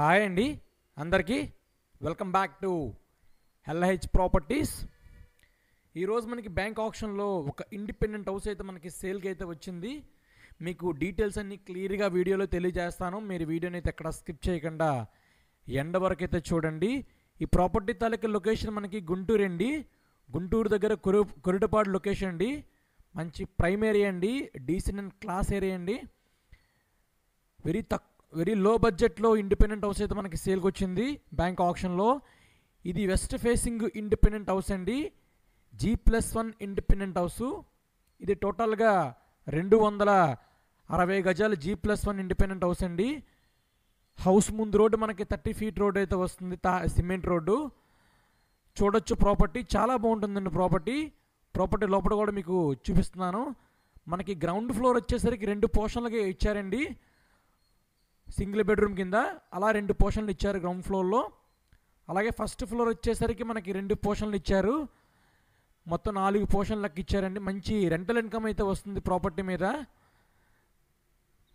Hi అండి అందరికీ welcome back to LH properties. ఈరోజు మనకి బ్యాంక్ ఆప్షన్లో ఒక ఇండిపెండెంట్ హౌస్ అయితే మనకి సేల్కి అయితే వచ్చింది. మీకు డీటెయిల్స్ అన్నీ క్లియర్గా వీడియోలో తెలియజేస్తాను. మీరు వీడియోని అయితే ఎక్కడ స్కిప్ చేయకుండా ఎండ్ వరకు అయితే చూడండి. ఈ ప్రాపర్టీ తాలూకా లొకేషన్ మనకి గుంటూరు అండి. గుంటూరు దగ్గర కొరిటపాడు లొకేషన్ అండి. మంచి ప్రైమ్ ఏరియా అండి, డీసెంట్ అండ్ క్లాస్ ఏరియా అండి. వెరీ లో బడ్జెట్లో ఇండిపెండెంట్ హౌస్ అయితే మనకి సేల్కి వచ్చింది బ్యాంక్ ఆప్షన్లో. ఇది వెస్ట్ ఫేసింగ్ ఇండిపెండెంట్ హౌస్ అండి, G+1 ఇండిపెండెంట్ హౌస్. ఇది టోటల్గా 260 గజాలు G+1 ఇండిపెండెంట్ హౌస్ అండి. హౌస్ ముందు రోడ్డు మనకి 30 ఫీట్ రోడ్ అయితే వస్తుంది, సిమెంట్ రోడ్డు. చూడొచ్చు ప్రాపర్టీ చాలా బాగుంటుందండి. ప్రాపర్టీ లోపల కూడా మీకు చూపిస్తున్నాను. మనకి గ్రౌండ్ ఫ్లోర్ వచ్చేసరికి 2 పోర్షన్లకి ఇచ్చారండి. సింగిల్ బెడ్రూమ్ కింద అలా 2 పోర్షన్లు ఇచ్చారు గ్రౌండ్ ఫ్లోర్లో. అలాగే ఫస్ట్ ఫ్లోర్ వచ్చేసరికి మనకి 2 పోర్షన్లు ఇచ్చారు. మొత్తం 4 పోర్షన్లకు ఇచ్చారండి. మంచి రెంటల్ ఇన్కమ్ అయితే వస్తుంది ప్రాపర్టీ మీద.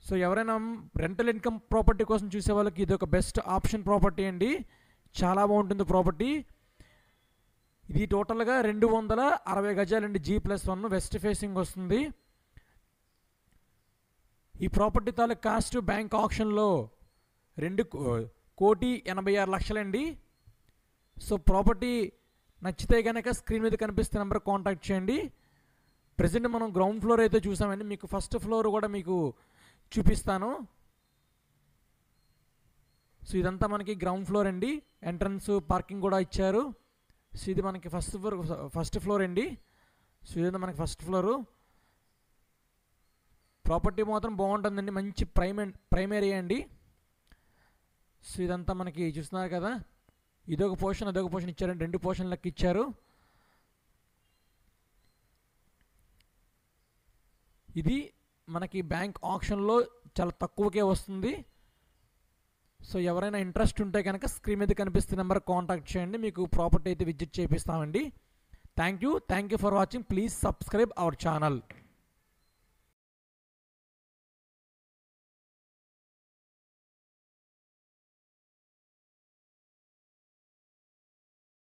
సో ఎవరైనా రెంటల్ ఇన్కమ్ ప్రాపర్టీ కోసం చూసే వాళ్ళకి ఇది ఒక బెస్ట్ ఆప్షన్ ప్రాపర్టీ అండి. చాలా బాగుంటుంది ప్రాపర్టీ. ఇది టోటల్గా 260 గజాలండి, G+1 వెస్ట్ ఫేసింగ్ వస్తుంది. ఈ ప్రాపర్టీ తాలూకు కాస్ట్ బ్యాంక్ ఆప్షన్లో 2,86,00,000 అండి. సో ప్రాపర్టీ నచ్చితే కనుక స్క్రీన్ మీద కనిపిస్తున్న నెంబర్ కాంటాక్ట్ చేయండి. ప్రజెంట్ మనం గ్రౌండ్ ఫ్లోర్ అయితే చూసామండి. మీకు ఫస్ట్ ఫ్లోర్ కూడా మీకు చూపిస్తాను. సో ఇదంతా మనకి గ్రౌండ్ ఫ్లోర్ అండి. ఎంట్రన్స్ పార్కింగ్ కూడా ఇచ్చారు. సో ఇది మనకి ఫస్ట్ ఫ్లోర్ అండి. సో ఇదంతా మనకి ఫస్ట్ ఫ్లోరు. ప్రాపర్టీ మాత్రం బాగుంటుందండి, మంచి ప్రైమ్ ఏరియా అండి. సో ఇదంతా మనకి చూస్తున్నారు కదా, ఇదొక పోర్షన్ అదొక పోర్షన్ ఇచ్చారండి, 2 పోర్షన్లకు ఇచ్చారు. ఇది మనకి బ్యాంక్ ఆప్షన్లో చాలా తక్కువకే వస్తుంది. సో ఎవరైనా ఇంట్రెస్ట్ ఉంటే కనుక స్క్రీన్ మీద కనిపిస్తున్న నెంబర్ కాంటాక్ట్ చేయండి. మీకు ప్రాపర్టీ అయితే విజిట్ చేపిస్తామండి. Thank you for watching. Please subscribe our channel.